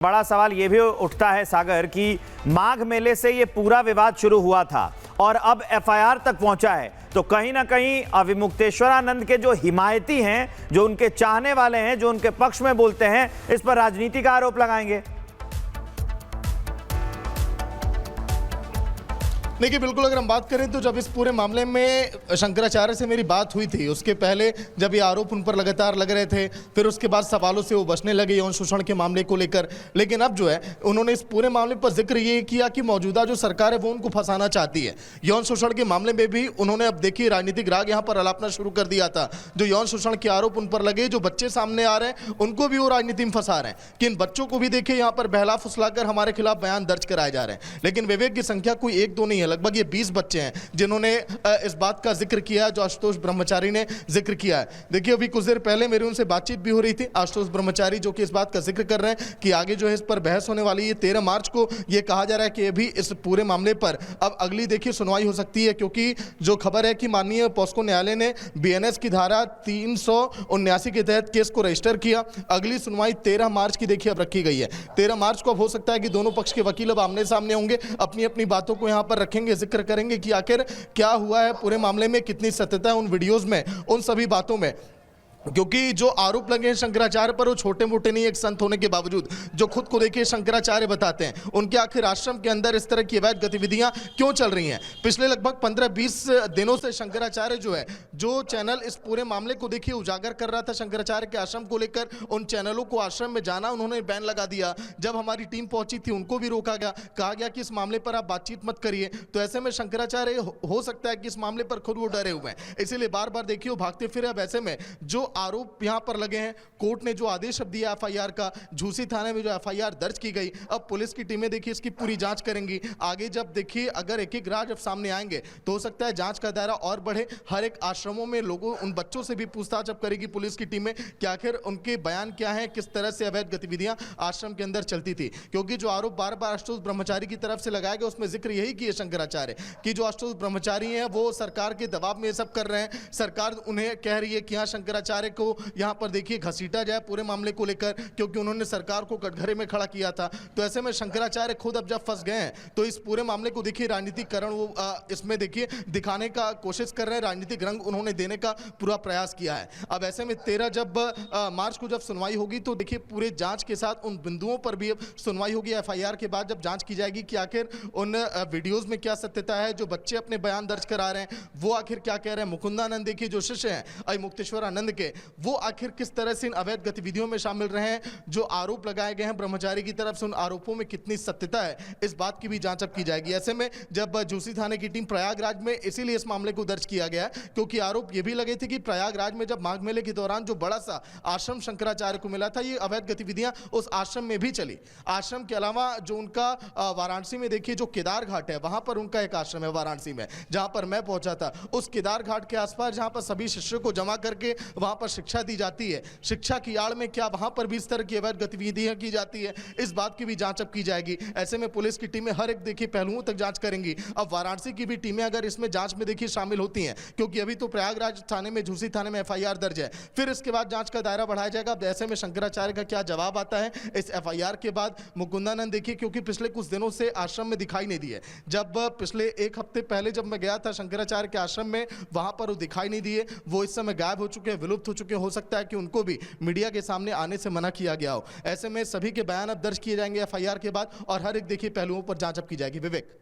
बड़ा सवाल ये भी उठता है सागर कि माघ मेले से ये पूरा विवाद शुरू हुआ था और अब एफआईआर तक पहुंचा है, तो कहीं ना कहीं अविमुक्तेश्वरानंद के जो हिमायती हैं, जो उनके चाहने वाले हैं, जो उनके पक्ष में बोलते हैं, इस पर राजनीति का आरोप लगाएंगे। देखिए, बिल्कुल अगर हम बात करें तो जब इस पूरे मामले में शंकराचार्य से मेरी बात हुई थी, उसके पहले जब ये आरोप उन पर लगातार लग रहे थे, फिर उसके बाद सवालों से वो बचने लगे यौन शोषण के मामले को लेकर। लेकिन अब जो है उन्होंने इस पूरे मामले पर जिक्र ये किया कि मौजूदा जो सरकार है वो उनको फंसाना चाहती है। यौन शोषण के मामले में भी उन्होंने अब देखिए राजनीतिक राग यहाँ पर अलापना शुरू कर दिया था। जो यौन शोषण के आरोप उन पर लगे, जो बच्चे सामने आ रहे हैं, उनको भी वो राजनीति में फंसा रहे हैं कि इन बच्चों को भी देखिए यहाँ पर बहला फुसलाकर हमारे खिलाफ बयान दर्ज कराए जा रहे हैं। लेकिन विवेक की संख्या कोई एक दो नहीं है, लगभग ये 20 बच्चे हैं जिन्होंने इस बात का जिक्र किया जो आशुतोष ब्रह्मचारी ने जिक्र किया है। देखिए, अभी कुछ देर पहले मेरी उनसे बातचीत भी हो रही थी। आशुतोष ब्रह्मचारी जो कि इस बात का जिक्र कर रहे हैं कि आगे जो है इस पर बहस होने वाली है 13 मार्च को। यह कहा जा रहा है कि अभी इस पूरे मामले पर अब अगली देखिए सुनवाई हो सकती है, क्योंकि जो खबर है कि माननीय पॉस्को न्यायालय ने बीएनएस की धारा 379 के तहत केस को रजिस्टर किया। अगली सुनवाई 13 मार्च की देखिए अब रखी गई है। 13 मार्च को अब हो सकता है कि दोनों पक्ष के वकील अब आमने सामने होंगे, अपनी अपनी बातों को यहां पर रखेंगे, जिक्र करेंगे कि आखिर क्या हुआ है पूरे मामले में, कितनी सत्यता है उन वीडियोस में, उन सभी बातों में। क्योंकि जो आरोप लगे हैं शंकराचार्य पर वो छोटे मोटे नहीं, एक संत होने के बावजूद जो खुद को देखिए शंकराचार्य बताते हैं, उनके आखिर आश्रम के अंदर इस तरह की अवैध गतिविधियां क्यों चल रही हैं। पिछले लगभग 15-20 दिनों से शंकराचार्य जो है, जो चैनल इस पूरे मामले को देखिए उजागर कर रहा था शंकराचार्य के आश्रम को लेकर, उन चैनलों को आश्रम में जाना उन्होंने बैन लगा दिया। जब हमारी टीम पहुंची थी उनको भी रोका गया, कहा गया कि इस मामले पर आप बातचीत मत करिए। तो ऐसे में शंकराचार्य हो सकता है कि इस मामले पर खुद वो डरे हुए हैं, इसीलिए बार बार देखिए वो भागते फिरे। अब ऐसे में जो आरोप यहां पर लगे हैं, कोर्ट ने जो आदेश अब दिया एफआईआर का, झूसी थाने में जो एफआईआर दर्ज की गई, अब पुलिस की टीमें देखिए इसकी पूरी जांच करेंगी। आगे जब देखिए अगर एक एक राज जब सामने आएंगे तो हो सकता है जांच का दायरा और बढ़े। हर एक आश्रमों में लोगों, उन बच्चों से भी पूछताछ अब करेगी पुलिस की टीमें कि आखिर उनके बयान क्या है, किस तरह से अवैध गतिविधियां आश्रम के अंदर चलती थी। क्योंकि जो आरोप बार बार आशुतोष ब्रह्मचारी की तरफ से लगाया गया उसमें जिक्र यही किया शंकराचार्य कि जो आशुतोष ब्रह्मचारी हैं वो सरकार के दबाव में ये सब कर रहे हैं। सरकार उन्हें कह रही है कि हाँ, शंकराचार्य को यहां पर देखिए घसीटा जाए पूरे मामले को लेकर, क्योंकि उन्होंने सरकार को कटघरे में खड़ा किया था। तो ऐसे में शंकराचार्य खुद अब जब फंस गए हैं तो इस पूरे मामले को देखिए राजनीतिकरण वो इसमें देखिए दिखाने का कोशिश कर रहे हैं, राजनीतिक रंग उन्होंने देने का पूरा प्रयास किया है। अब ऐसे में 13 जब मार्च को जब सुनवाई होगी तो देखिए पूरे जांच के साथ उन बिंदुओं पर भी अब सुनवाई होगी। एफआईआर के बाद जब जांच की जाएगी कि आखिर उन वीडियोज में क्या सत्यता है, जो बच्चे अपने बयान दर्ज करा रहे हैं वो आखिर क्या कह रहे हैं। मुकुंदानंद देखिए जो शिष्य हैं अविमुक्तेश्वरानंद के, वो आखिर किस तरह से इन अवैध गतिविधियों में शामिल रहे हैं। जो आरोप लगाए गए हैं ब्रह्मचारी की तरफ से, उन आरोपों में कितनी सत्यता है, इस बात की भी जांच अब की जाएगी। ऐसे में जब झूसी थाने की टीम प्रयागराज में, इसीलिए इस मामले को दर्ज किया गया है क्योंकि आरोप ये भी लगे थे कि प्रयागराज में जब माघ मेले के दौरान जो बड़ा सा आश्रम शंकराचार्य को मिला था, ये अवैध गतिविधियां उस आश्रम में भी चली। आश्रम के अलावा जो उनका वाराणसी में देखिए जो केदार घाट है, वहां पर उनका एक आश्रम है वाराणसी में, जहां पर मैं पहुंचा था। उस केदार घाट के आसपास जहां पर सभी शिष्यों को जमा करके वहां पर शिक्षा दी जाती है, शिक्षा की आड़ में क्या वहां पर भी इस तरह की अवैध गतिविधियां की जाती है, इस बात की भी जांच अब की जाएगी। ऐसे में पुलिस की टीमें हर एक देखिए पहलुओं तक जांच करेंगी। अब वाराणसी की भी टीमें अगर इसमें जांच में देखिए शामिल होती हैं, क्योंकि अभी तो प्रयागराज थाने में, झूसी थाने में एफआईआर दर्ज है, फिर इसके बाद जांच का दायरा बढ़ाया जाएगा। अब ऐसे में शंकराचार्य का क्या जवाब आता है इस एफआईआर के बाद। मुकुंदानंद देखिए क्योंकि पिछले कुछ दिनों से आश्रम में दिखाई नहीं दिए, जब पिछले एक हफ्ते पहले जब मैं गया था शंकराचार्य के आश्रम में, वहां पर वो दिखाई नहीं दिए, वो इस समय गायब हो चुके हैं, विलुप्त हो चुके हैं। हो सकता है कि उनको भी मीडिया के सामने आने से मना किया गया हो। ऐसे में सभी के बयान अब दर्ज किए जाएंगे एफआईआर के बाद और हर एक देखिए पहलुओं पर जांच अब की जाएगी। विवेक।